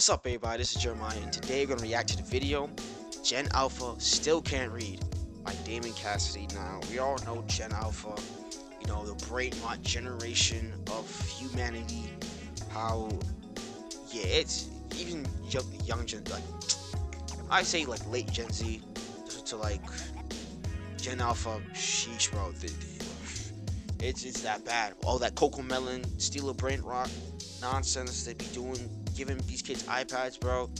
What's up, everybody? This is Jeremiah, and today we're gonna react to the video Gen Alpha Still Can't Read by Damon Cassidy. Now, we all know Gen Alpha, the brain rot generation of humanity. How, yeah, it's even young Gen, like, I say like late Gen Z to like Gen Alpha. Sheesh, bro. It's that bad. All that Coco Melon, steal a brain rot nonsense they be doing, giving these kids iPads, bro.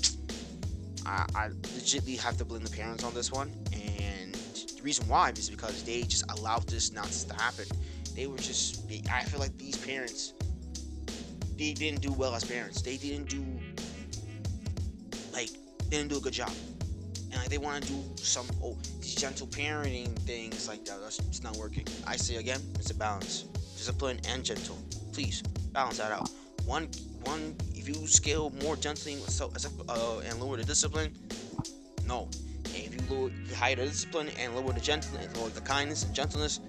I legitimately have to blame the parents on this one, and the reason why is because they just allowed this nonsense to happen. They were just, I feel like these parents, they didn't do well as parents. They didn't do a good job, and like they want to do some these gentle parenting things like that. It's not working. I say again, it's a balance, discipline and gentle. Please balance that out. One, if you scale more gently and lower the discipline, no. And if you higher the discipline and lower the gentleness, lower the kindness and gentleness,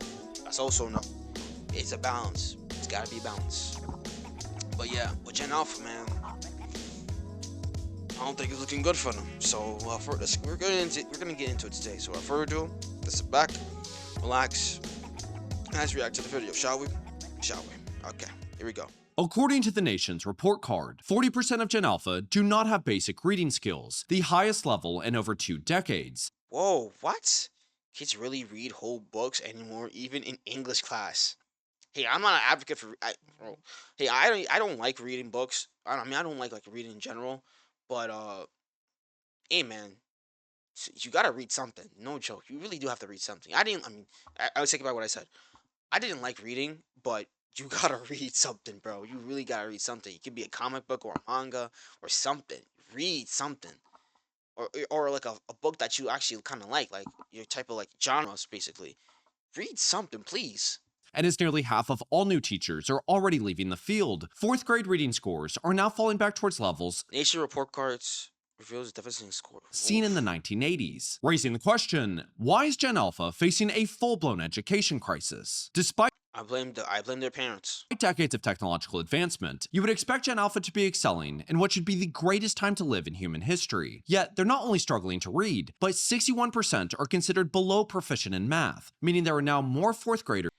that's also no. It's a balance. It's gotta be a balance. But yeah, with Gen Alpha, man, I don't think it's looking good for them. So we're gonna get into it today. So without further ado, let's sit back, relax, and let's react to the video, shall we? Okay, here we go. According to the Nation's report card, 40% of Gen Alpha do not have basic reading skills, the highest level in over 2 decades. Whoa, what? Kids really read whole books anymore, even in English class? Hey, I'm not an advocate for. Bro, hey, I don't like reading books. I mean, I don't like reading in general. But hey, man, you gotta read something. No joke, you really do have to read something. I was thinking about what I said. I didn't like reading, but you gotta read something, bro. You really gotta read something. It could be a comic book or a manga or something. Read something, or like a book that you actually kind of like your type of like genres, basically. Read something, please. And as nearly half of all new teachers are already leaving the field, 4th grade reading scores are now falling back towards levels Nation report cards reveals deficit score seen in the 1980s, raising the question, why is Gen Alpha facing a full-blown education crisis? Despite I blame their parents. decades of technological advancement, you would expect Gen Alpha to be excelling in what should be the greatest time to live in human history. Yet, they're not only struggling to read, but 61% are considered below proficient in math, meaning there are now more 4th graders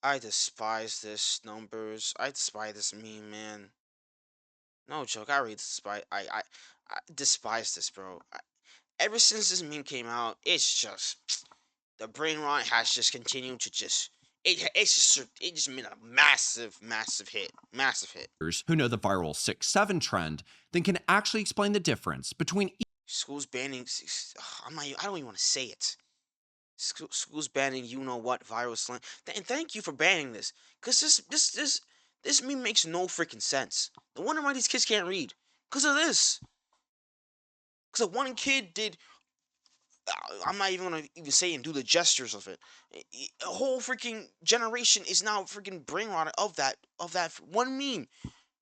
I despise this numbers. I despise this meme, man. No joke. I really I despise this, bro. Ever since this meme came out, it's just the brain rot has just continued to just it just made a massive hit, who know the viral 6-7 trend, then can actually explain the difference between Schools banning. I'm not. I don't even want to say it. Schools banning. You know what? Viral slang. And thank you for banning this, cause this meme makes no freaking sense. No wonder why these kids can't read. Cause of this. Cause of one kid did. I'm not even gonna even say and do the gestures of it. A whole freaking generation is now freaking brain rotted of that one meme.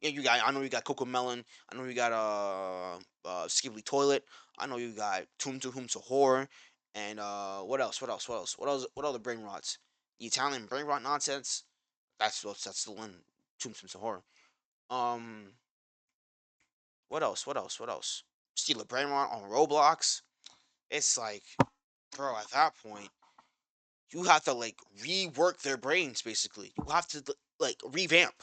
Yeah, I know you got Coco Melon. I know you got Skibbly Toilet. I know you got Tum to Whom to Horror. And what else? What other brain rots? The Italian brain rot nonsense. That's the one. Tum to Horror. Um, what else? Steal a brain rot on Roblox. It's like, bro, at that point, you have to like rework their brains. Basically, you have to like revamp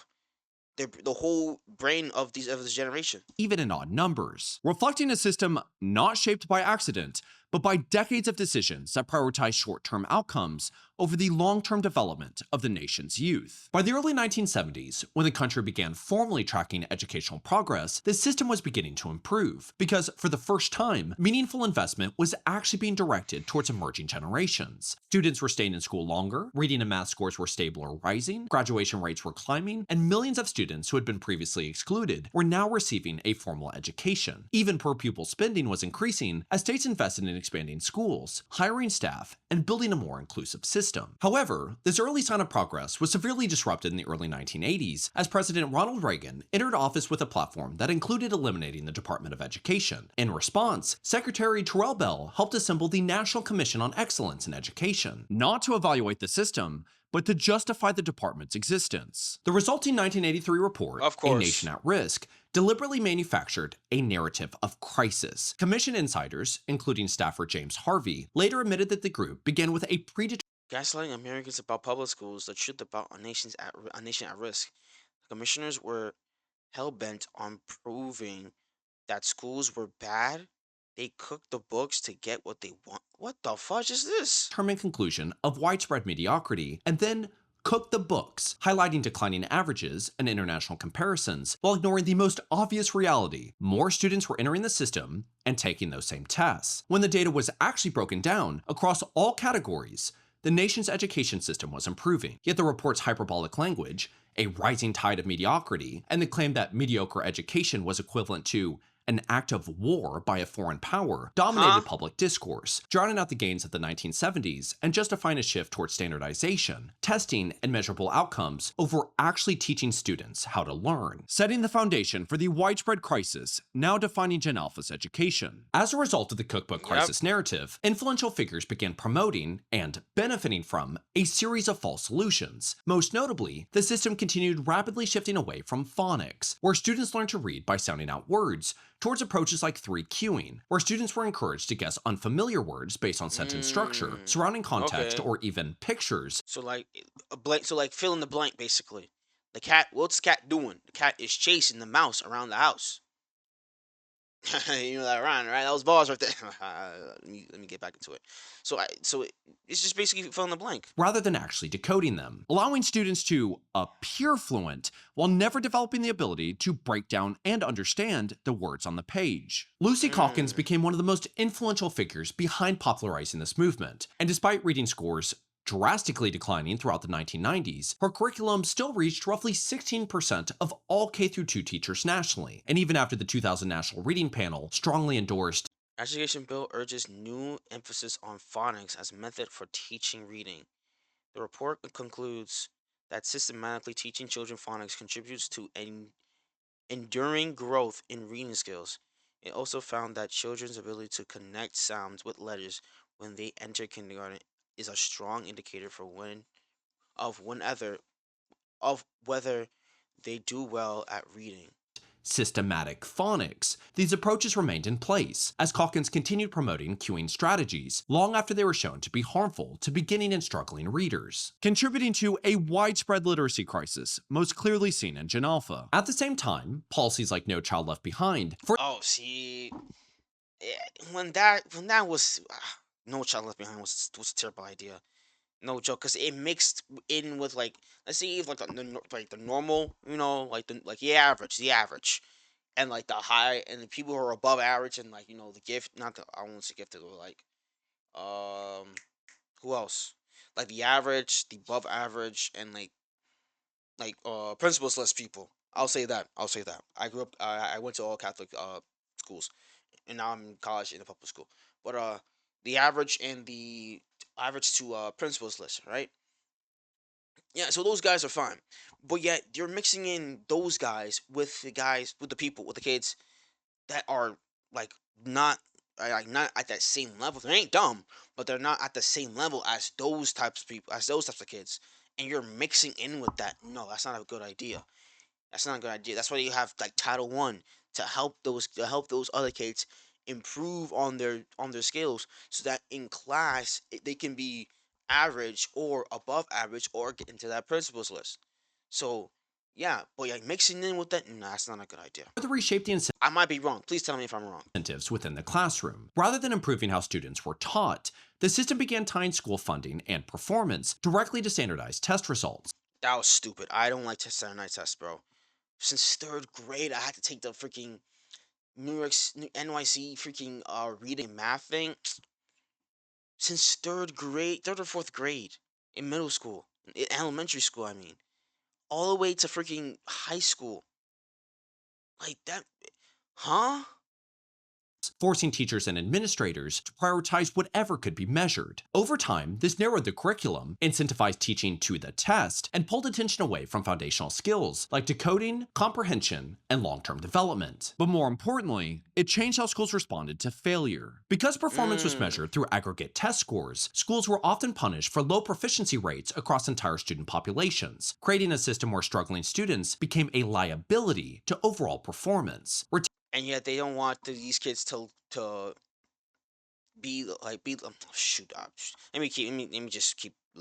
the whole brain of this generation. even in odd numbers, reflecting a system not shaped by accident, but by decades of decisions that prioritize short-term outcomes over the long-term development of the nation's youth. By the early 1970s, when the country began formally tracking educational progress, the system was beginning to improve, because for the first time, meaningful investment was actually being directed towards emerging generations. Students were staying in school longer, reading and math scores were stable or rising, graduation rates were climbing, and millions of students who had been previously excluded were now receiving a formal education. Even per-pupil spending was increasing as states invested in expanding schools, hiring staff, and building a more inclusive system. However, this early sign of progress was severely disrupted in the early 1980s as President Ronald Reagan entered office with a platform that included eliminating the Department of Education. In response, Secretary Terrell Bell helped assemble the National Commission on Excellence in Education, not to evaluate the system, but to justify the department's existence. The resulting 1983 report, Of A Nation course. at Risk, deliberately manufactured a narrative of crisis. Commission insiders, including staffer James Harvey, later admitted that the group began with a predetermined Gaslighting Americans about public schools, the truth about a nation at risk. The commissioners were hell bent on proving that schools were bad. They cooked the books to get what they want. What the fudge is this? conclusion of widespread mediocrity, and then cooked the books, highlighting declining averages and international comparisons while ignoring the most obvious reality: more students were entering the system and taking those same tests. When the data was actually broken down across all categories, the nation's education system was improving. Yet the report's hyperbolic language, a rising tide of mediocrity, and the claim that mediocre education was equivalent to an act of war by a foreign power, dominated Huh? public discourse, drowning out the gains of the 1970s and justifying a shift towards standardization, testing, and measurable outcomes over actually teaching students how to learn, setting the foundation for the widespread crisis now defining Gen Alpha's education. As a result of the cookbook Yep. crisis narrative, influential figures began promoting and benefiting from a series of false solutions. Most notably, the system continued rapidly shifting away from phonics, where students learned to read by sounding out words, towards approaches like 3Qing, where students were encouraged to guess unfamiliar words based on sentence structure, surrounding context, Okay. or even pictures. So like a blank. So like fill in the blank basically. The cat. What's the cat doing? The cat is chasing the mouse around the house. You know that rhyme, right? That was bars right there. Let me get back into it. It's just basically fill in the blank. Rather than actually decoding them, allowing students to appear fluent while never developing the ability to break down and understand the words on the page. Lucy Calkins Mm. became one of the most influential figures behind popularizing this movement, and despite reading scores drastically declining throughout the 1990s, her curriculum still reached roughly 16% of all K-2 teachers nationally, and even after the 2000 National Reading Panel strongly endorsed Education bill urges new emphasis on phonics as method for teaching reading. The report concludes that systematically teaching children phonics contributes to an enduring growth in reading skills. It also found that children's ability to connect sounds with letters when they enter kindergarten is a strong indicator for whenever of whether they do well at reading. systematic phonics. These approaches remained in place as Calkins continued promoting cueing strategies long after they were shown to be harmful to beginning and struggling readers, contributing to a widespread literacy crisis most clearly seen in Gen Alpha. At the same time, policies like No Child Left Behind Oh, see, when that was No Child Left Behind was a terrible idea. No joke, because it mixed in with like, let's see, if like like the normal, like the average, and like the high, and the people who are above average, and like the gift, not the I won't say gifted, but like um who else, like the average, the above average, and principals list people. I'll say that. I grew up. I went to all Catholic schools, and now I'm in college in a public school. But the average and the average to principals list, right? Yeah, so those guys are fine, but yet you're mixing in those guys with the people with the kids that are like not like not at that same level. They ain't dumb, but they're not at the same level as those types of kids. And you're mixing in with that. No, that's not a good idea. That's not a good idea. That's why you have like Title One to help those other kids improve on their skills, so that in class they can be average or above average or get into that principals list. So yeah, but like mixing in with that, no, that's not a good idea. further reshaped the I might be wrong. Please tell me if I'm wrong. incentives within the classroom. Rather than improving how students were taught, the system began tying school funding and performance directly to standardized test results. That was stupid. I don't like test Saturday night tests, bro. Since third grade, I had to take the freaking NYC freaking reading and math thing. Since third or fourth grade, in middle school, in elementary school, I mean, all the way to freaking high school, like that, huh? forcing teachers and administrators to prioritize whatever could be measured. Over time, this narrowed the curriculum, incentivized teaching to the test, and pulled attention away from foundational skills like decoding, comprehension, and long-term development. But more importantly, it changed how schools responded to failure. Because performance was Mm. measured through aggregate test scores, schools were often punished for low proficiency rates across entire student populations, creating a system where struggling students became a liability to overall performance. And yet they don't want these kids to shoot.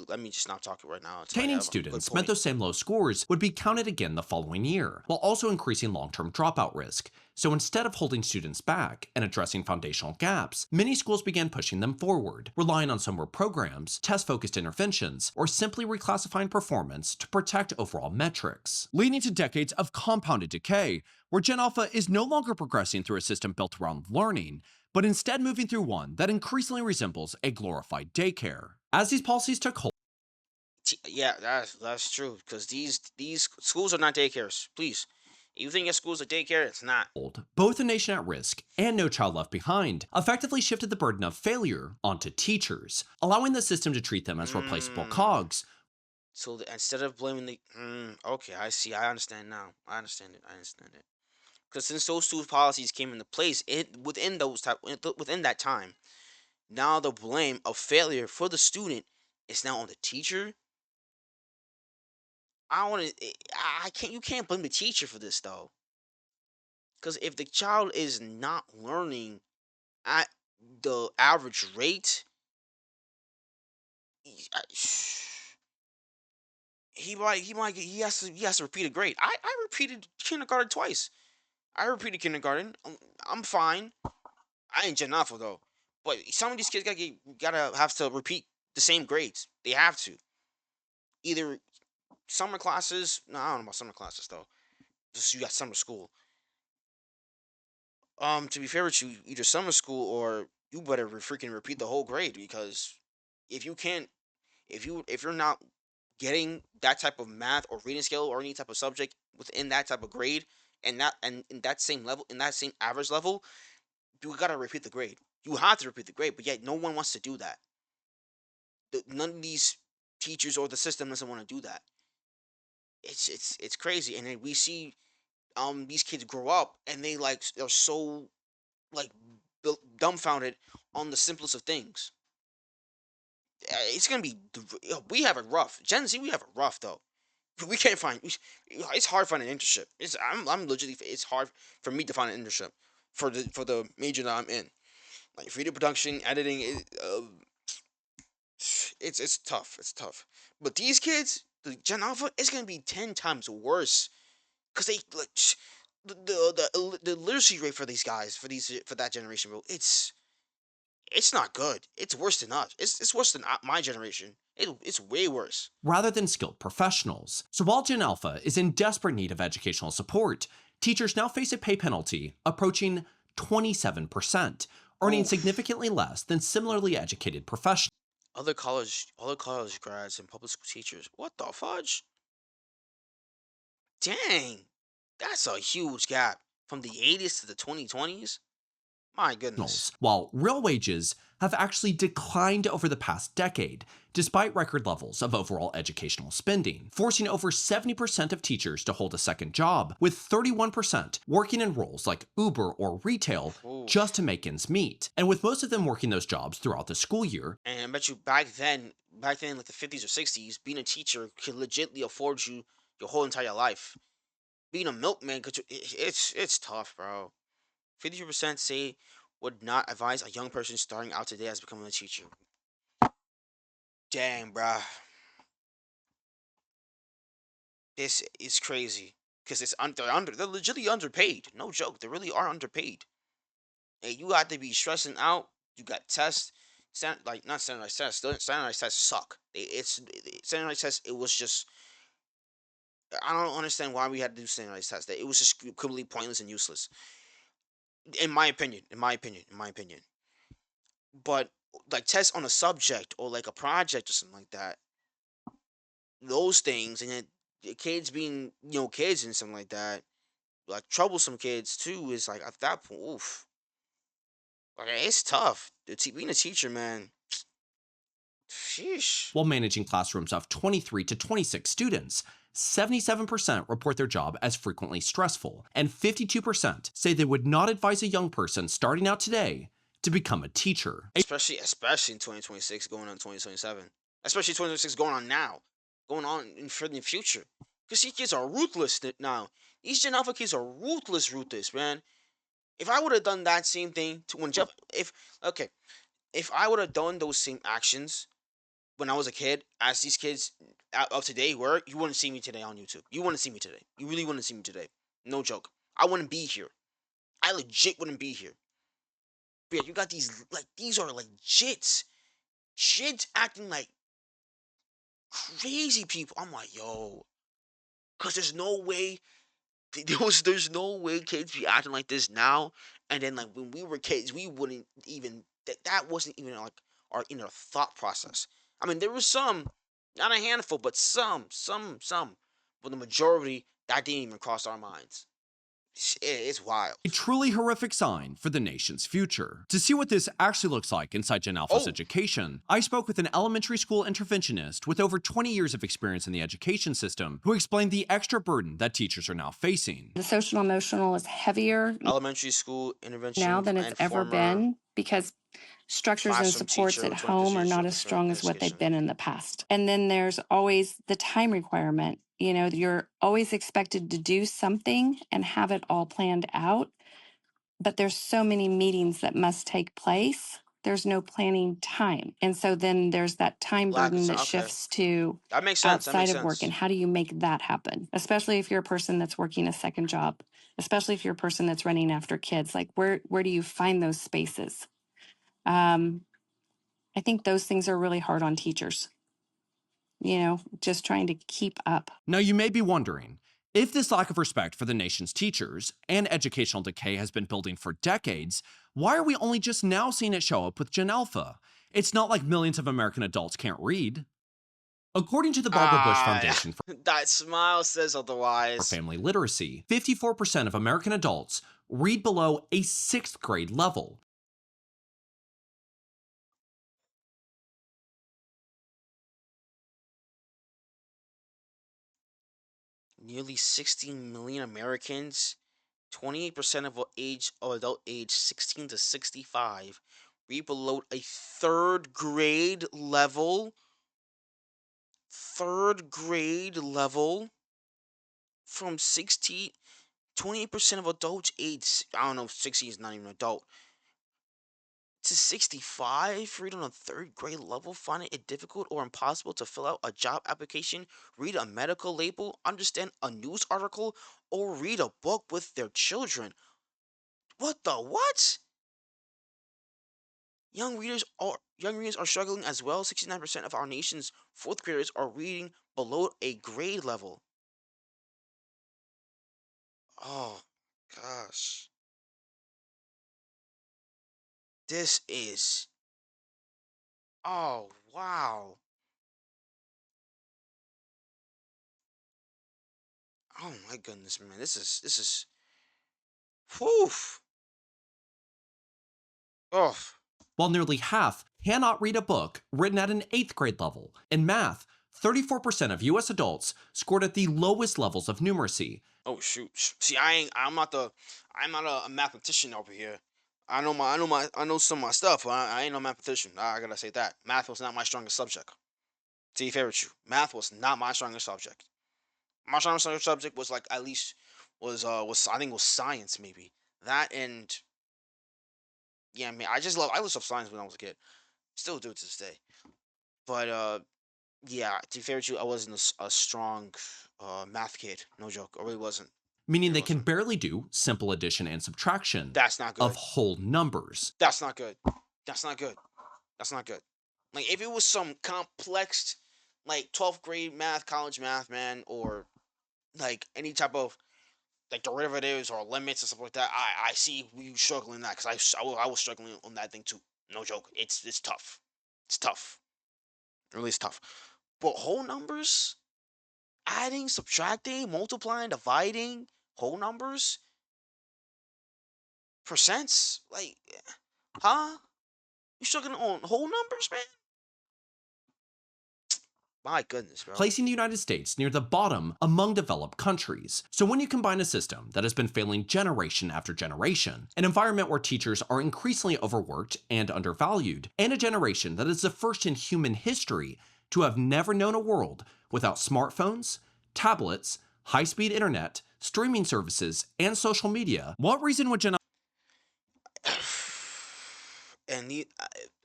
Let me just not talk it right now until I Retaining have a good students meant point. those same low scores would be counted again the following year, while also increasing long term dropout risk. So instead of holding students back and addressing foundational gaps, many schools began pushing them forward, relying on summer programs, test focused interventions, or simply reclassifying performance to protect overall metrics, leading to decades of compounded decay, where Gen Alpha is no longer progressing through a system built around learning, but instead moving through one that increasingly resembles a glorified daycare. As these policies took hold, Yeah, that's true. Because these schools are not daycares. Please, you think your school's a daycare? It's not. both A Nation at Risk and No Child Left Behind effectively shifted the burden of failure onto teachers, allowing the system to treat them as replaceable Mm. cogs. Instead of blaming okay, I see. I understand now. I understand it. I understand it. Because since those two policies came into place, within that time, now the blame of failure for the student is now on the teacher. I want to. I can't. You can't blame the teacher for this though. Because if the child is not learning at the average rate, he, I- he has to repeat a grade. I repeated kindergarten twice. I repeated kindergarten. I'm fine. I ain't Gen Alpha though. But some of these kids gotta have to repeat the same grades. They have to. Either summer classes. No, I don't know about summer classes though. Just you got summer school. To be fair with you, either summer school or you better freaking repeat the whole grade because if you can't, if you're not getting that type of math or reading skill or any type of subject within that type of grade and in that same level in that same average level, you gotta repeat the grade. You have to repeat the grade, but yet no one wants to do that. None of these teachers or the system doesn't want to do that. It's crazy, and then we see these kids grow up and they like are so like dumbfounded on the simplest of things. It's gonna be we have it rough. Gen Z, we have it rough though. We can't find. It's hard finding an internship. I'm legitimately. It's hard for me to find an internship for the major that I'm in. Like video production, editing. It's tough. It's tough. But these kids, the Gen Alpha, it's gonna be 10 times worse because they like the literacy rate for these guys for that generation, bro. It's not good. It's worse than us. It's worse than my generation. It's way worse. Rather than skilled professionals. So while Gen Alpha is in desperate need of educational support, teachers now face a pay penalty approaching 27%, earning Oof. significantly less than similarly educated professionals. Other college grads and public school teachers. What the fudge? Dang, that's a huge gap from the 80s to the 2020s. My goodness. While real wages have actually declined over the past decade, despite record levels of overall educational spending, forcing over 70% of teachers to hold a second job, with 31% working in roles like Uber or retail just to Oof. make ends meet, and with most of them working those jobs throughout the school year. And I bet you back then, like the 50s or 60s, being a teacher could legitimately afford you your whole entire life. Being a milkman, it's tough, bro. 52% say would not advise a young person starting out today as becoming a teacher. Dang, bruh. This is crazy. Because they're legitimately underpaid. No joke. They really are underpaid. And you got to be stressing out. You got tests. Not standardized tests. Standardized tests suck. Standardized tests, it was just. I don't understand why we had to do standardized tests. It was just completely pointless and useless. In my opinion. In my opinion. In my opinion. But like tests on a subject or like a project or something like that, those things, and then the kids being kids and something like that, like troublesome kids too, is like at that point, oof. Like, it's tough. Being a teacher, man. Sheesh. While managing classrooms of 23 to 26 students, 77% report their job as frequently stressful, and 52% say they would not advise a young person starting out today to become a teacher. Especially in 2026, going on 2027. Especially 2026 going on now, going on for the future. Because these kids are ruthless now. These Gen Alpha kids are ruthless, man. If I would have done that same thing to when Jeff, okay, if I would have done those same actions when I was a kid, as these kids of today were, you wouldn't see me today on YouTube. You wouldn't see me today. You really wouldn't see me today. No joke. I wouldn't be here. I legit wouldn't be here. But yeah, you got these are like jits acting like crazy people. I'm like, yo, cause there's no way there's no way kids be acting like this now. And then like when we were kids, we wouldn't even that wasn't even like our inner thought process. I mean, there was some, not a handful, but some, but the majority that didn't even cross our minds. It's wild. A truly horrific sign for the nation's future. To see what this actually looks like inside Gen Alpha's Oh, education, I spoke with an elementary school interventionist with over 20 years of experience in the education system who explained the extra burden that teachers are now facing. The social emotional is heavier elementary school now intervention than it's and ever former been because structures and classroom supports teacher at with 20 home are years not of as strong as what they've education. been in the past. And then there's always the time requirement. You know, you're always expected to do something and have it all planned out, but there's so many meetings that must take place. There's no planning time. And so then there's that time Lack of burden time. that Okay, shifts to that makes sense. That outside makes of work. And sense. how do you make that happen? Especially if you're a person that's working a second job, especially if you're a person that's running after kids. Like where do you find those spaces? Um, I think those things are really hard on teachers, you know, just trying to keep up. Now, you may be wondering, if this lack of respect for the nation's teachers and educational decay has been building for decades, why are we only just now seeing it show up with Gen Alpha? It's not like millions of American adults can't read. According to the Barbara Bush Ah, Foundation for that smile says otherwise. Family Literacy, 54% of American adults read below a 6th grade level. Nearly 16 million Americans, 28% of adult age 16 to 65, read below a third grade level. Third grade level from 16, 28% of adults age, I don't know, 16 is not even an adult, to 65, read on a third grade level, finding it difficult or impossible to fill out a job application, read a medical label, understand a news article, or read a book with their children. What the what? Young readers are struggling as well. 69% of our nation's fourth graders are reading below a grade level. Oh gosh. This is, oh wow. Oh my goodness, man. This is whew. Oh, While nearly half cannot read a book written at an 8th grade level. In math, 34% of US adults scored at the lowest levels of numeracy. oh shoot. See, I'm not a mathematician over here. I know some of my stuff, but I ain't no mathematician. I gotta say that. Math was not my strongest subject. To be fair with you, math was not my strongest subject. My strongest subject was like at least was I think was science maybe. That and yeah, I mean I love science when I was a kid. Still do to this day. But yeah, to be fair with you, I wasn't a strong math kid. No joke. I really wasn't. Meaning Really they can wasn't. barely do simple addition and subtraction That's not of good. whole numbers. That's not good. That's not good. That's not good. Like if it was some complex, like 12th grade math, college math, man, or like any type of like derivatives or limits and stuff like that, I see you struggling in that because I was struggling on that thing too. No joke. It's tough. It's tough. It really is tough. But whole numbers, adding, subtracting, multiplying, dividing, whole numbers, percents, like Huh? You struggling on whole numbers, man? My goodness, bro. placing the United States near the bottom among developed countries. So when you combine a system that has been failing generation after generation, an environment where teachers are increasingly overworked and undervalued, and a generation that is the first in human history to have never known a world without smartphones, tablets, high-speed internet, streaming services, and social media, what reason would Gen And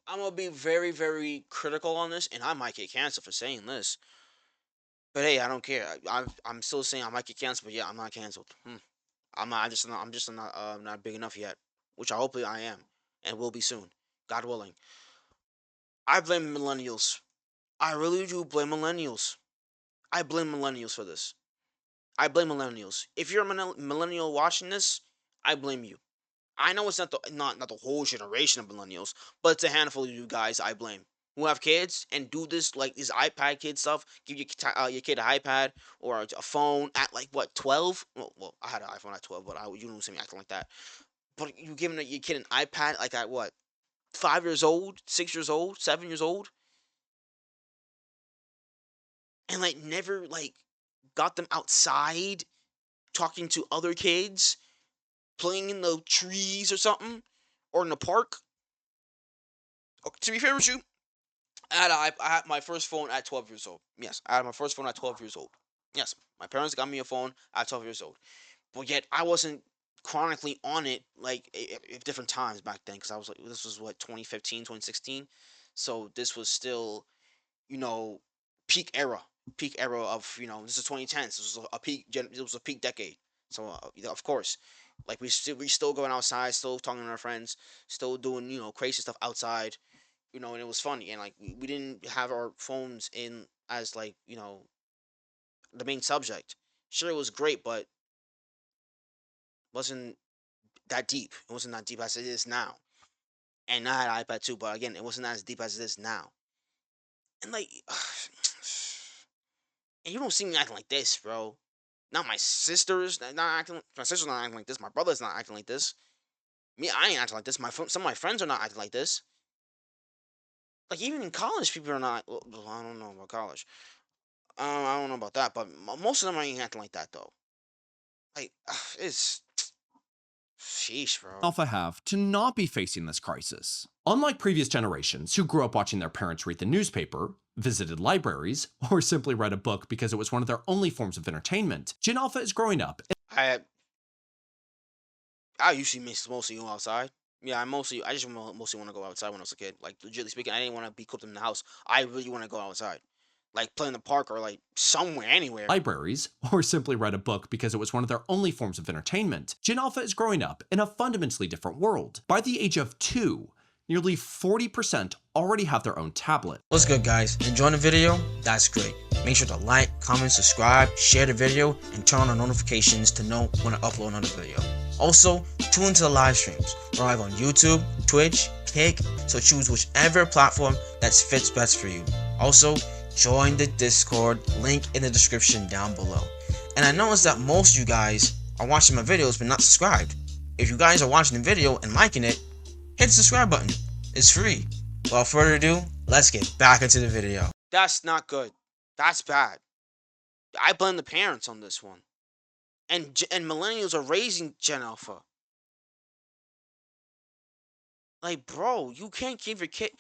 I'm gonna be very, very critical on this, and I might get canceled for saying this. But hey, I don't care. I'm still saying I might get canceled, but yeah, I'm not canceled. I'm not. I'm just not. Not big enough yet. Which I hopefully I am, and will be soon, God willing. I blame millennials. I really do blame millennials. I blame millennials for this. I blame millennials. If you're a millennial watching this, I blame you. I know it's not the whole generation of millennials, but it's a handful of you guys I blame who have kids and do this like this iPad kid stuff. Give your kid an iPad or a phone at like what 12? Well, I had an iPhone at 12, but you don't see me acting like that. But you giving your kid an iPad like at what 5 years old, 6 years old, 7 years old, and like never like got them outside talking to other kids, playing in the trees or something, or in the park. To be fair with you, I had my first phone at 12 years old. Yes, I had my first phone at 12 years old. Yes, my parents got me a phone at 12 years old. But yet I wasn't chronically on it like at different times back then because I was like this was what 2015, 2016. So this was still, you know, peak era, peak era of, this is 2010s. This was a peak it was a peak decade. So of course, like we still going outside, still talking to our friends, still doing, crazy stuff outside, and it was funny. And like we didn't have our phones in as like, the main subject. Sure, it was great, but wasn't that deep. It wasn't that deep as it is now. And I had an iPad too, but again, it wasn't as deep as it is now. And like, and you don't see me acting like this, bro. Not my sisters, not acting. My sister's not acting like this. My brother's not acting like this. Me, I ain't acting like this. Some of my friends are not acting like this. Like even in college, people are not. Well, I don't know about college. I don't know about that, but most of them ain't acting like that though. Like, it's sheesh, bro. Alpha have to not be facing this crisis? Unlike previous generations who grew up watching their parents read the newspaper, visited libraries, or simply read a book because it was one of their only forms of entertainment, Gen Alpha is growing up. I I usually mostly go outside. Yeah, I just mostly want to go outside when I was a kid. Like legitimately speaking, I didn't want to be cooped in the house. I really want to go outside, like play in the park or like somewhere, anywhere. Libraries, or simply read a book because it was one of their only forms of entertainment, Gen Alpha is growing up in a fundamentally different world. By the age of 2, nearly 40% already have their own tablet. What's good, guys? Enjoying the video? That's great. Make sure to like, comment, subscribe, share the video, and turn on notifications to know when I upload another video. Also, tune into the live streams. We're live on YouTube, Twitch, Kick, so choose whichever platform that fits best for you. Also, join the Discord, link in the description down below. And I noticed that most of you guys are watching my videos but not subscribed. If you guys are watching the video and liking it, hit the subscribe button. It's free. Without further ado, let's get back into the video. That's not good. That's bad. I blame the parents on this one. And millennials are raising Gen Alpha. Like, bro, you can't give your kid.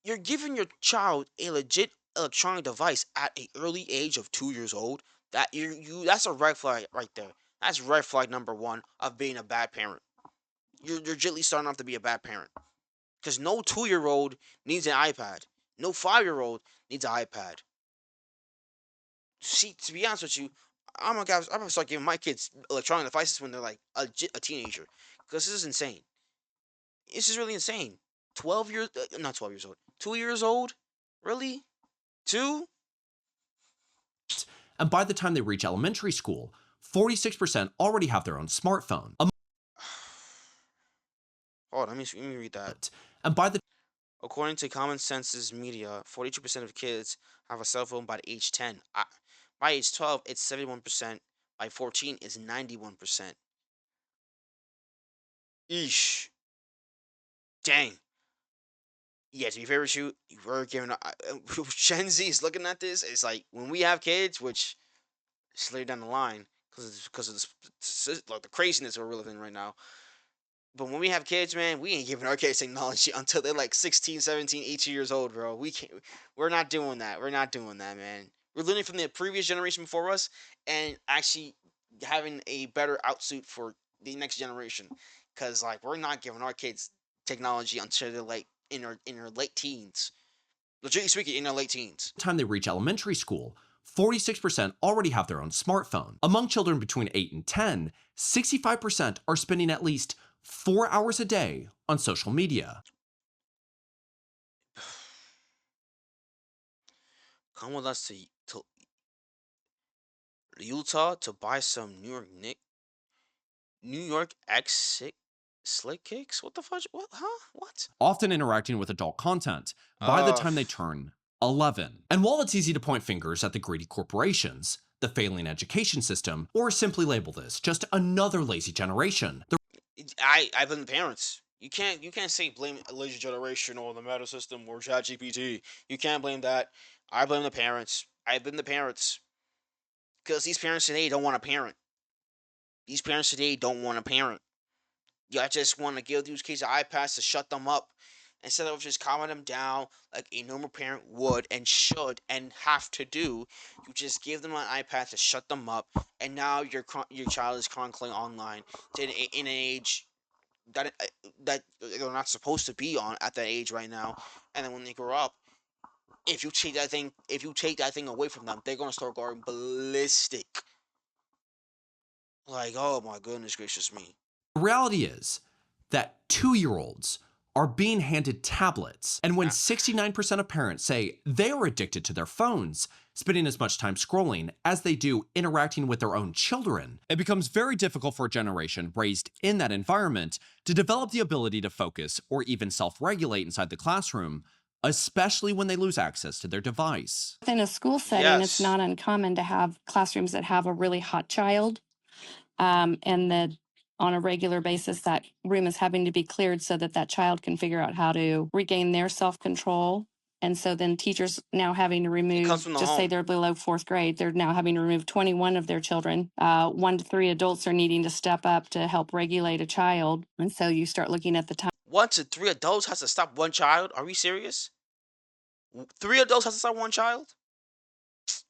You're giving your child a legit electronic device at an early age of 2 years old. That's a red flag right there. That's red flag number one of being a bad parent. You're legitly starting off to be a bad parent. Because no 2-year-old needs an iPad. No 5-year-old needs an iPad. See, to be honest with you, I'm gonna start giving my kids electronic devices when they're like a teenager. Because this is insane. This is really insane. 12 years, not 12 years old. 2 years old, really? 2? And by the time they reach elementary school, 46% already have their own smartphone. Hold on, let me read that. And by the According to Common Senses Media, 42% of kids have a cell phone by age 10. By age 12, it's 71%. By 14, it's 91%. Eesh. Dang. Yeah, to be fair with you, we're giving Gen Z is looking at this. It's like when we have kids, which is later down the line, because of like the craziness we're living in right now. But when we have kids, man, we ain't giving our kids technology until they're like 16, 17, 18 years old, bro. We can't. We're not doing that. We're not doing that, man. We're learning from the previous generation before us, and actually having a better outsuit for the next generation. Cause like we're not giving our kids technology until they're like in their late teens. Legitimately speaking, in their late teens. Time they reach elementary school, 46% already have their own smartphone. Among children between 8 and 10, 65% are spending at least 4 hours a day on social media. Come with us to Utah to buy some New York slick kicks. What the fudge? What? Huh? What? Often interacting with adult content by the Uh, time they turn 11. And while it's easy to point fingers at the greedy corporations, the failing education system, or simply label this just another lazy generation, the I blame the parents. You can't say blame a lazy generation or the meta system or ChatGPT. You can't blame that. I blame the parents. I blame the parents because these parents today don't want a parent. These parents today don't want a parent. Y'all just want to give these kids iPads to shut them up instead of just calming them down like a normal parent would and should and have to do. You just give them an iPad to shut them up, and now your child is chronicling online in an age that they're not supposed to be on at that age right now. And then when they grow up, if you take that thing away from them, they're gonna start going ballistic. Like, oh my goodness gracious me. reality is that 2-year-olds are being handed tablets. And when Uh, 69% of parents say they are addicted to their phones, spending as much time scrolling as they do interacting with their own children, it becomes very difficult for a generation raised in that environment to develop the ability to focus or even self regulate inside the classroom, especially when they lose access to their device. Within a school setting, it's yes. not uncommon to have classrooms that have a really hot child, and that on a regular basis, that room is having to be cleared so that that child can figure out how to regain their self control. And so then teachers now having to It comes remove, from the just say home. they're below fourth grade, they're now having to remove 21 of their children. 1 to 3 adults are needing to step up to help regulate a child. And so you start looking at the 1 to 3 adults has to stop one child. Are we serious? 3 adults has to stop one child?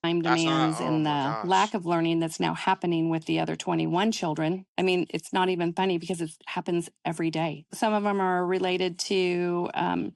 time That's not. demands Oh and my the lack gosh. of learning that's now happening with the other 21 children. I mean, it's not even funny because it happens every day. Some of them are related to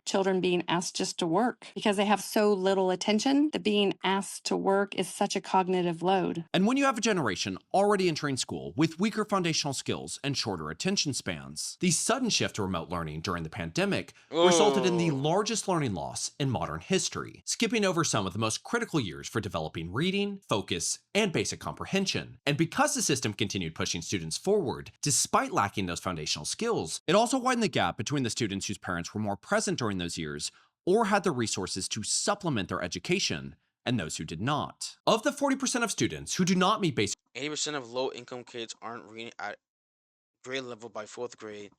children being asked just to work because they have so little attention that being asked to work is such a cognitive load. And when you have a generation already entering school with weaker foundational skills and shorter attention spans, the sudden shift to remote learning during the pandemic resulted in the Oh. largest learning loss in modern history, skipping over some of the most critical years for developing reading, focus, and basic comprehension. And because the system continued pushing students forward, despite lacking those foundational skills, it also widened the gap between the students whose parents were more present during those years or had the resources to supplement their education and those who did not. Of the 40% of students who do not meet basic 80% of low income kids aren't reading at grade level by fourth grade,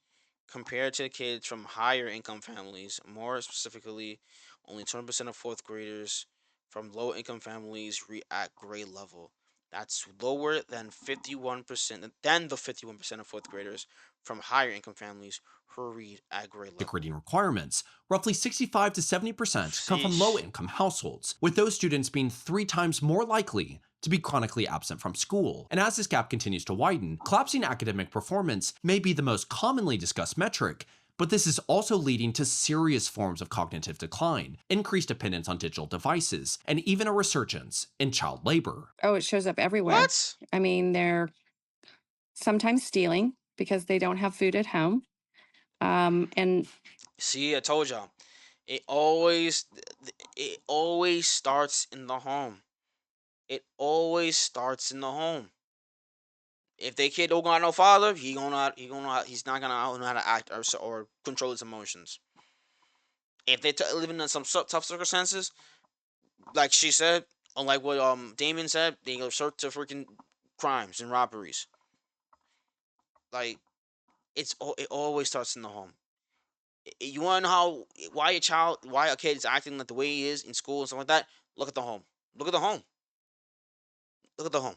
compared to kids from higher income families. More specifically, only 20% of fourth graders from low income families read at grade level. That's lower than 51% than the 51% of fourth graders from higher income families who read at grade level. reading requirements, roughly 65 to 70% come from low Sheesh. income households, with those students being 3 times more likely to be chronically absent from school. And as this gap continues to widen, collapsing academic performance may be the most commonly discussed metric, but this is also leading to serious forms of cognitive decline, increased dependence on digital devices, and even a resurgence in child labor. Oh, it shows up everywhere. What? I mean, they're sometimes stealing because they don't have food at home. And See, I told y'all. It always starts in the home. It always starts in the home. If they kid don't got no father, he's not gonna know how to act or control his emotions. If they living in some tough circumstances, like she said, or like what Damien said, they go resort to freaking crimes and robberies. Like it always starts in the home. You want to know why a kid is acting like the way he is in school and stuff like that? Look at the home. Look at the home. Look at the home.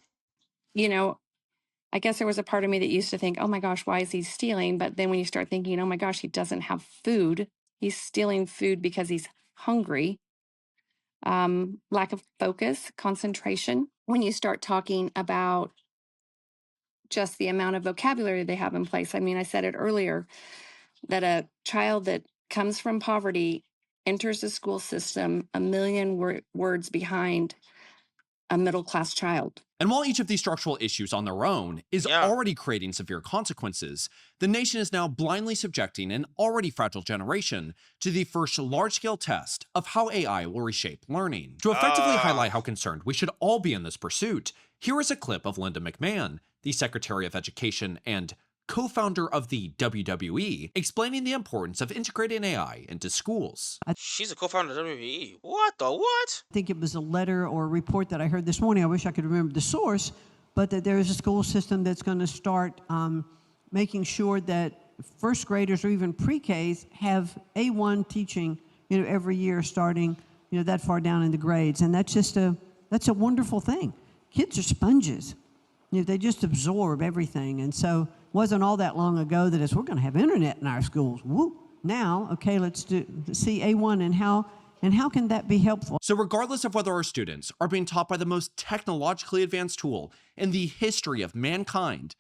You know, I guess there was a part of me that used to think, oh my gosh, why is he stealing? But then when you start thinking, oh my gosh, he doesn't have food, he's stealing food because he's hungry. Lack of focus, concentration. When you start talking about just the amount of vocabulary they have in place. I mean, I said it earlier that a child that comes from poverty enters the school system a million words behind a middle class child. And while each of these structural issues on their own is Yeah. already creating severe consequences, the nation is now blindly subjecting an already fragile generation to the first large-scale test of how AI will reshape learning. To effectively highlight how concerned we should all be in this pursuit, here is a clip of Linda McMahon, the Secretary of Education and co-founder of the WWE, explaining the importance of integrating AI into schools. She's a co-founder of WWE. What the what? I think it was a letter or a report that I heard this morning. I wish I could remember the source, but that there is a school system that's going to start making sure that first graders or even pre-Ks have A1 teaching, every year starting, that far down in the grades, and that's a wonderful thing. Kids are sponges. They just absorb everything, and so it wasn't all that long ago that we're going to have internet in our schools. Woo! Now, okay, let's see A1 and how can that be helpful? So regardless of whether our students are being taught by the most technologically advanced tool in the history of mankind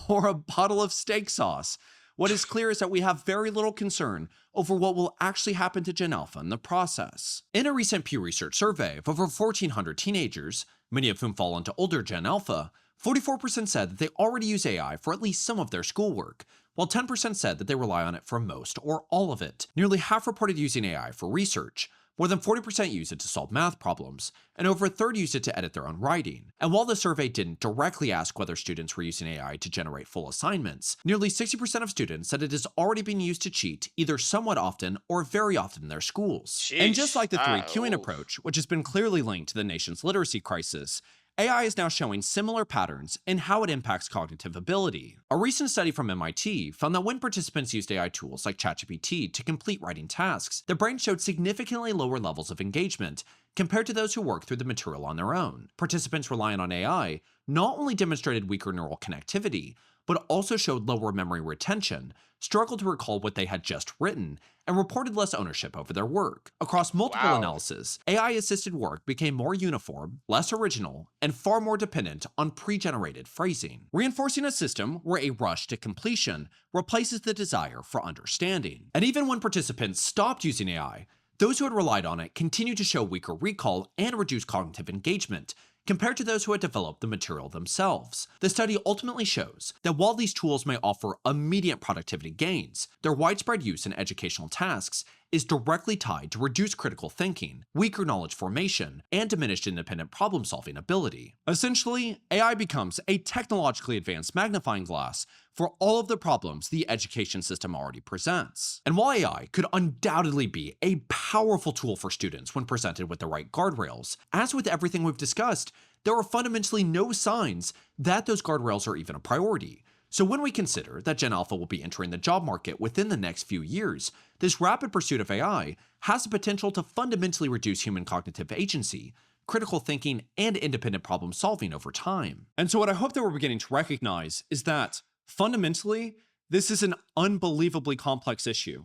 or a bottle of steak sauce, what is clear is that we have very little concern over what will actually happen to Gen Alpha in the process. In a recent Pew Research survey of over 1,400 teenagers, many of whom fall into older Gen Alpha, 44% said that they already use AI for at least some of their schoolwork, while 10% said that they rely on it for most or all of it. Nearly half reported using AI for research. More than 40% use it to solve math problems, and over a third used it to edit their own writing. And while the survey didn't directly ask whether students were using AI to generate full assignments, nearly 60% of students said it has already been used to cheat either somewhat often or very often in their schools. And just like the 3 queuing approach, which has been clearly linked to the nation's literacy crisis, AI is now showing similar patterns in how it impacts cognitive ability. A recent study from MIT found that when participants used AI tools like ChatGPT to complete writing tasks, their brain showed significantly lower levels of engagement compared to those who worked through the material on their own. Participants relying on AI not only demonstrated weaker neural connectivity, but also showed lower memory retention, struggled to recall what they had just written, and reported less ownership over their work. Across multiple analyses, AI-assisted work became more uniform, less original, and far more dependent on pre-generated phrasing, reinforcing a system where a rush to completion replaces the desire for understanding. And even when participants stopped using AI, those who had relied on it continued to show weaker recall and reduced cognitive engagement, compared to those who had developed the material themselves. The study ultimately shows that while these tools may offer immediate productivity gains, their widespread use in educational tasks is directly tied to reduced critical thinking, weaker knowledge formation, and diminished independent problem-solving ability. Essentially, AI becomes a technologically advanced magnifying glass for all of the problems the education system already presents. And while AI could undoubtedly be a powerful tool for students when presented with the right guardrails, as with everything we've discussed, there are fundamentally no signs that those guardrails are even a priority. So when we consider that Gen Alpha will be entering the job market within the next few years, this rapid pursuit of AI has the potential to fundamentally reduce human cognitive agency, critical thinking, and independent problem solving over time. And so what I hope that we're beginning to recognize is that fundamentally, this is an unbelievably complex issue.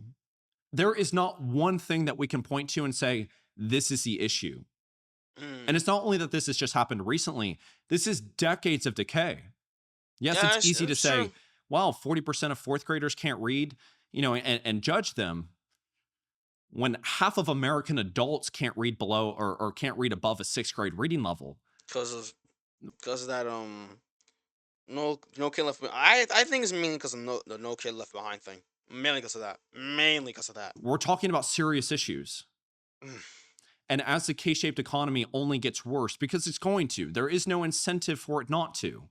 There is not one thing that we can point to and say, this is the issue. And it's not only that this has just happened recently, this is decades of decay. Yes, Yeah, it's easy to it's say, true. wow, 40% of fourth graders can't read, and judge them when half of American adults can't read below or can't read above a 6th grade reading level. Because of that no kid left behind. I think it's mainly because of the no kid left behind thing. Mainly because of that. Mainly because of that. We're talking about serious issues. And as the K-shaped economy only gets worse, because it's going to, there is no incentive for it not to.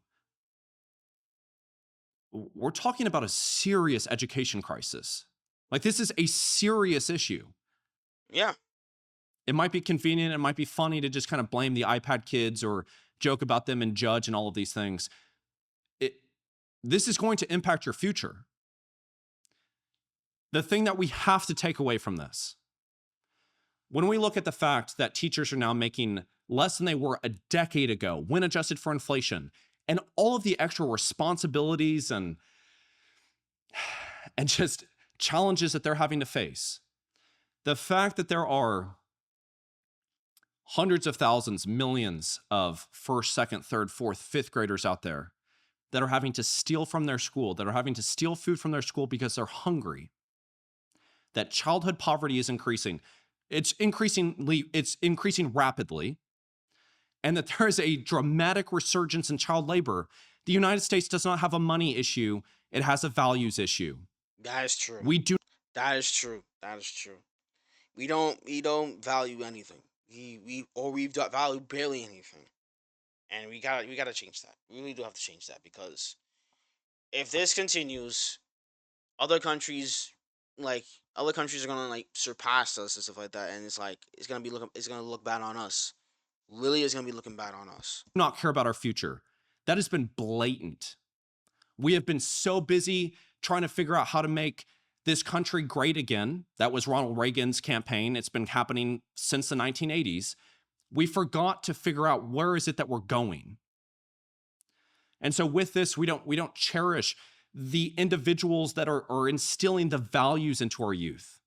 We're talking about a serious education crisis. Like, this is a serious issue. Yeah. It might be convenient, it might be funny to just kind of blame the iPad kids or joke about them and judge and all of these things. This is going to impact your future. The thing that we have to take away from this, when we look at the fact that teachers are now making less than they were a decade ago, when adjusted for inflation, and all of the extra responsibilities and just challenges that they're having to face, the fact that there are hundreds of thousands, millions of first, second, third, fourth, fifth graders out there that are having to steal from their school, that are having to steal food from their school because they're hungry, that childhood poverty is increasing. It's increasing rapidly, and that there is a dramatic resurgence in child labor. The United States does not have a money issue, it has a values issue. That is true. We do That is true. That is true. We don't value anything. We value barely anything, and we gotta change that. We really do have to change that, because if this continues, other countries like other countries are gonna like surpass us and stuff like that, and it's gonna look bad on us. Really, is gonna be looking bad on us. not care about our future. That has been blatant. We have been so busy trying to figure out how to make this country great again. That was Ronald Reagan's campaign. It's been happening since the 1980s. We forgot to figure out where is it that we're going. And so with this, we don't cherish the individuals that are instilling the values into our youth.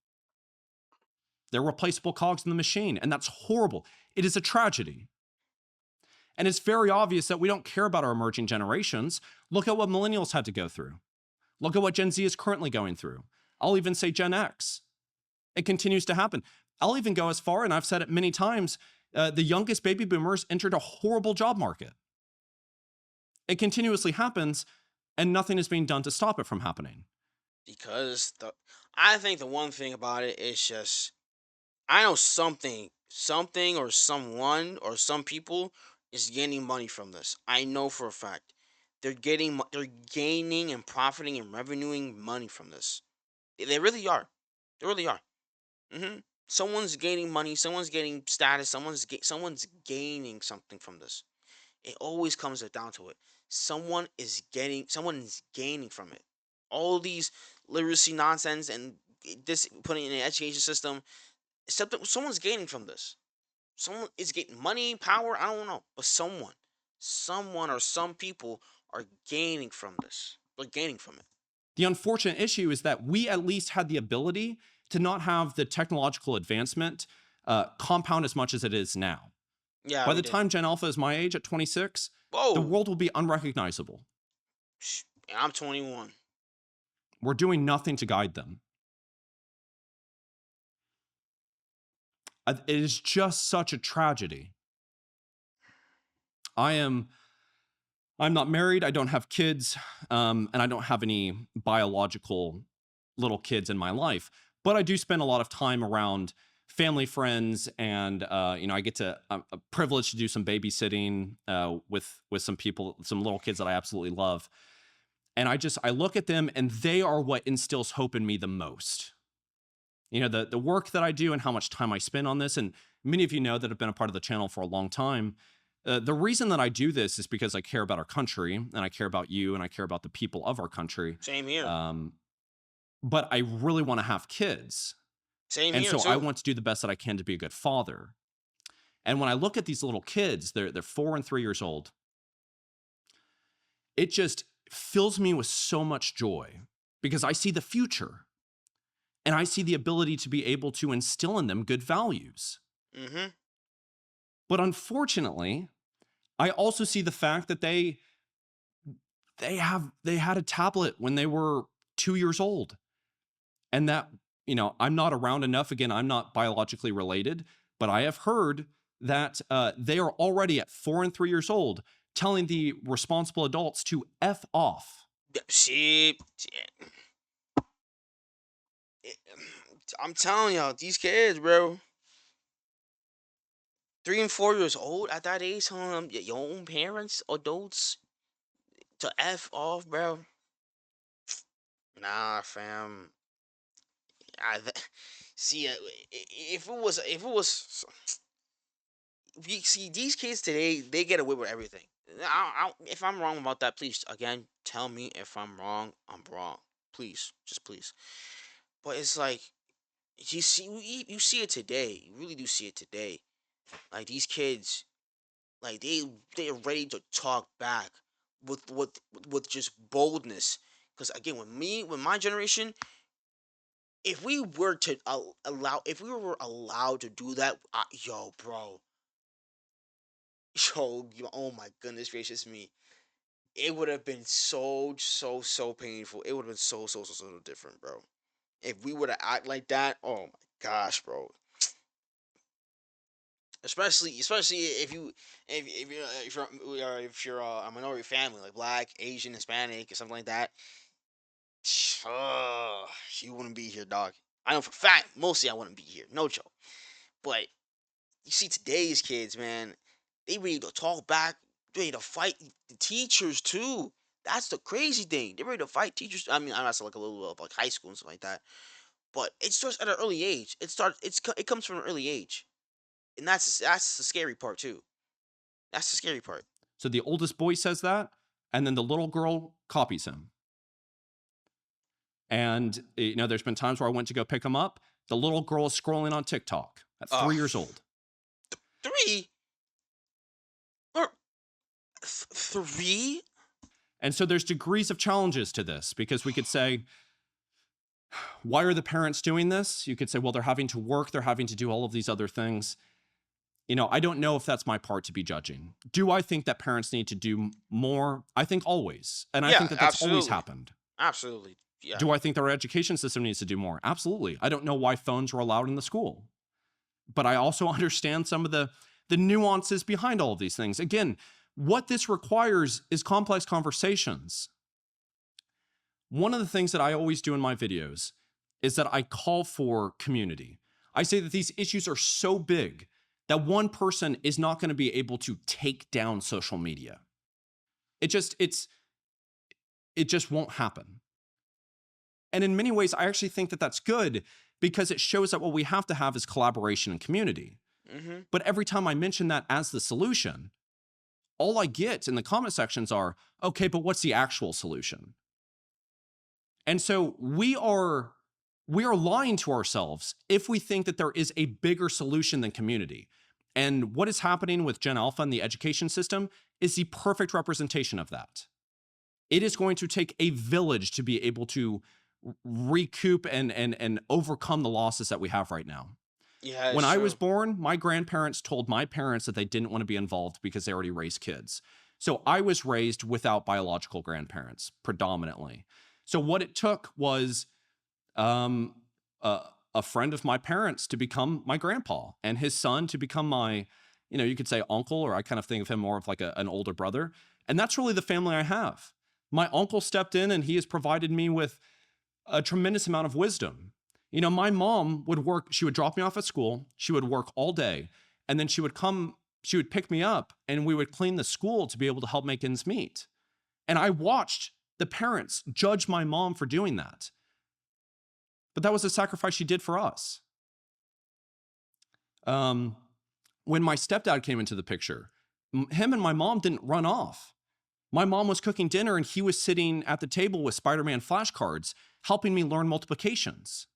They're replaceable cogs in the machine, and that's horrible. It is a tragedy. And it's very obvious that we don't care about our emerging generations. Look at what millennials had to go through. Look at what Gen Z is currently going through. I'll even say Gen X. It continues to happen. I'll even go as far, and I've said it many times, the youngest baby boomers entered a horrible job market. It continuously happens, and nothing is being done to stop it from happening. Because I think the one thing about it is just, I know something or someone or some people is gaining money from this. I know for a fact they're gaining and profiting and revenuing money from this. They really are. They really are. hmm Someone's gaining money. Someone's getting status. Someone's gaining something from this. It always comes down to it. Someone is gaining from it. All these literacy nonsense and this putting in an education system, someone's gaining from this. Someone is getting money, power, I don't know, but someone or some people are gaining from this. They're gaining from it. The unfortunate issue is that we at least had the ability to not have the technological advancement compound as much as it is now. Yeah. By we the did. time Gen Alpha is my age at 26, Whoa. the world will be unrecognizable. I'm 21. We're doing nothing to guide them. It is just such a tragedy. I'm not married. I don't have kids, and I don't have any biological little kids in my life. But I do spend a lot of time around family, friends, and I get to I'm privileged to do some babysitting with some people, some little kids that I absolutely love. And I look at them, and they are what instills hope in me the most. The work that I do and how much time I spend on this, and many of you know that have been a part of the channel for a long time. The reason that I do this is because I care about our country, and I care about you, and I care about the people of our country. Same here. But I really want to have kids. Same And here so too. I want to do the best that I can to be a good father. And when I look at these little kids, they're 4 and 3 years old. It just fills me with so much joy because I see the future and I see the ability to be able to instill in them good values. hmm But unfortunately, I also see the fact that they had a tablet when they were 2 years old. And that, I'm not around enough. Again, I'm not biologically related, but I have heard that they are already at 4 and 3 years old telling the responsible adults to F off. See, I'm telling y'all, these kids, bro, 3 and 4 years old at that age, telling them your own parents, adults, to F off, bro. Nah, fam. See, if see these kids today, they get away with everything. If I'm wrong about that, please again tell me if I'm wrong. I'm wrong. Please, just please. But it's like you see it today. You really do see it today. Like these kids, like they are ready to talk back with just boldness. Because again, with my generation, if we were to if we were allowed to do that, yo, bro, oh my goodness gracious me, it would have been so painful. It would have been so different, bro. If we were to act like that, oh my gosh, bro. Especially if you're a minority family like black, Asian, Hispanic, or something like that, you wouldn't be here, dog. I know for a fact, mostly I wouldn't be here, no joke. But you see today's kids, man, they ready to talk back, they ready to fight the teachers too. That's the crazy thing. They're ready to fight teachers. I mean, I'm not saying like a little of like high school and stuff like that, but it starts at an early age. It comes from an early age, and that's the scary part too. That's the scary part. So the oldest boy says that, and then the little girl copies him. And, there's been times where I went to go pick him up. The little girl is scrolling on TikTok at 3 years old. 3? Or 3? And so there's degrees of challenges to this, because we could say, why are the parents doing this? You could say, well, they're having to work. They're having to do all of these other things. I don't know if that's my part to be judging. Do I think that parents need to do more? I think always. And I think that that's always happened. Absolutely. Yeah. Do I think that our education system needs to do more? Absolutely. I don't know why phones were allowed in the school. But I also understand some of the nuances behind all of these things. Again, what this requires is complex conversations. One of the things that I always do in my videos is that I call for community. I say that these issues are so big that one person is not going to be able to take down social media. It just won't happen. And in many ways, I actually think that that's good, because it shows that what we have to have is collaboration and community. Mm-hmm. But every time I mention that as the solution, all I get in the comment sections are, okay, but what's the actual solution? And so we are lying to ourselves if we think that there is a bigger solution than community. And what is happening with Gen Alpha and the education system is the perfect representation of that. It is going to take a village to be able to recoup and overcome the losses that we have right now. Yeah. When I was born, my grandparents told my parents that they didn't want to be involved because they already raised kids. So I was raised without biological grandparents, predominantly. So what it took was a friend of my parents to become my grandpa, and his son to become my, you could say uncle, or I kind of think of him more of like an older brother. And that's really the family I have. My uncle stepped in, and he has provided me with a tremendous amount of wisdom. My mom would work, she would drop me off at school, she would work all day, and then she would pick me up, and we would clean the school to be able to help make ends meet. And I watched the parents judge my mom for doing that. But that was a sacrifice she did for us. When my stepdad came into the picture, him and my mom didn't run off. My mom was cooking dinner, and he was sitting at the table with Spider-Man flashcards, helping me learn multiplications.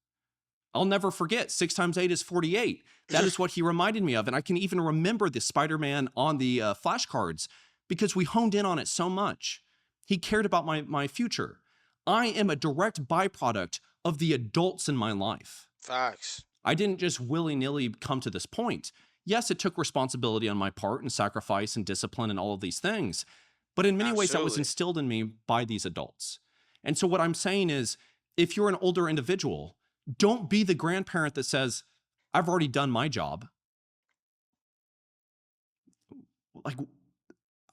I'll never forget, 6 times 8 is 48. That is what he reminded me of. And I can even remember the Spider-Man on the flashcards, because we honed in on it so much. He cared about my future. I am a direct byproduct of the adults in my life. Facts. I didn't just willy-nilly come to this point. Yes, it took responsibility on my part, and sacrifice and discipline and all of these things. But in many ways, that was instilled in me by these adults. And so what I'm saying is, if you're an older individual, don't be the grandparent that says, I've already done my job. Like,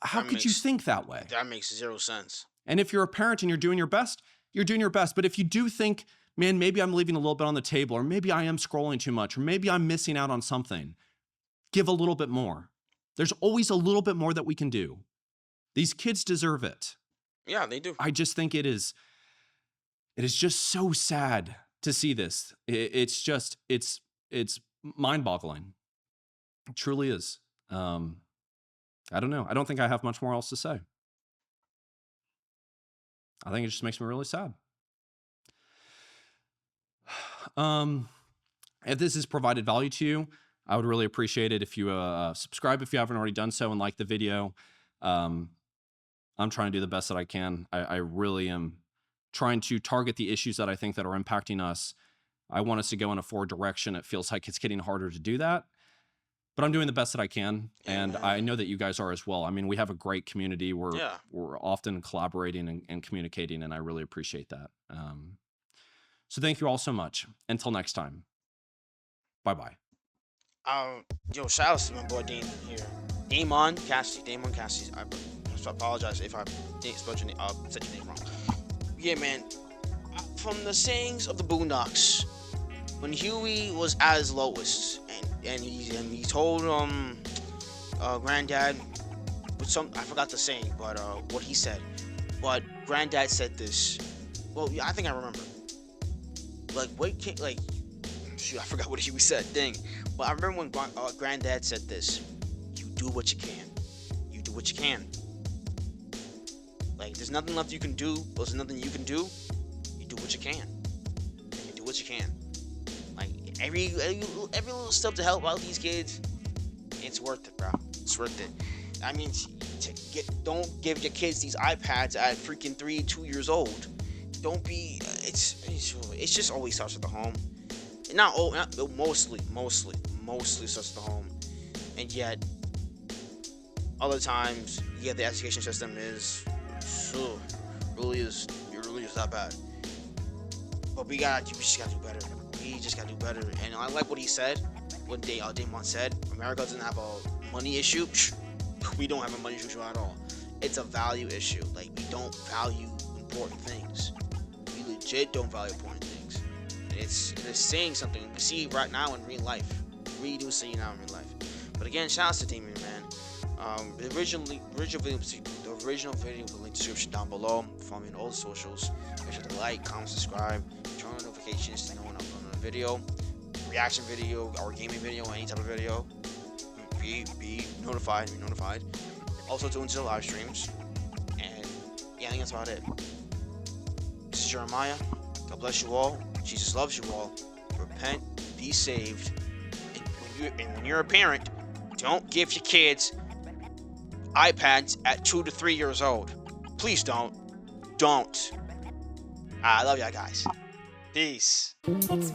how could you think that way? That makes zero sense. And if you're a parent and you're doing your best, you're doing your best. But if you do think, man, maybe I'm leaving a little bit on the table, or maybe I am scrolling too much, or maybe I'm missing out on something, give a little bit more. There's always a little bit more that we can do. These kids deserve it. Yeah, they do. I just think it is just so sad to see this. It's mind-boggling. It truly is. I don't know. I don't think I have much more else to say. I think it just makes me really sad. If this has provided value to you, I would really appreciate it if you subscribe if you haven't already done so and like the video. I'm trying to do the best that I can. I really am trying to target the issues that I think that are impacting us. I want us to go in a forward direction. It feels like it's getting harder to do that, but I'm doing the best that I can. And I know that you guys are as well. I mean, we have a great community. We're often collaborating and communicating, and I really appreciate that. So thank you all so much. Until next time. Bye-bye. Yo, shout out to my boy Damon here. Damon Cassidy. I apologize if I spelled your name, said your name wrong. Yeah, man. From the sayings of the Boondocks, when Huey was at his lowest, and he told Granddad with I forgot the saying, but what he said. But Granddad said this. Well, yeah, I think I remember. Like, shoot, I forgot what Huey said. Dang. But I remember when Granddad said this. You do what you can. You do what you can. Like, there's nothing left you can do. There's nothing you can do. You do what you can. You do what you can. Like, every little step to help out these kids, it's worth it, bro. It's worth it. I mean, don't give your kids these iPads at freaking 2 years old. Don't be. It's just always starts at the home. Mostly starts at the home, and yet other times, yeah, the education system really is that bad. But we just gotta do better. We just gotta do better. And I like what he said. What Damon said. America doesn't have a money issue. We don't have a money issue at all. It's a value issue. Like, we don't value important things. We legit don't value important things. And it's saying something. We see right now in real life. We do see now in real life. But again, shout out to Damien, man. The original video will be in the link description down below. Follow me on all the socials. Make sure to like, comment, subscribe, turn on notifications to know when I upload a video, reaction video, or gaming video, any type of video. Be notified. Also tune into the live streams. And yeah, I think that's about it. This is Jeremiah. God bless you all. Jesus loves you all. Repent, be saved. And when you're a parent, don't give your kids iPads at 2 to 3 years old. Please don't. Don't. I love y'all guys. Peace. It's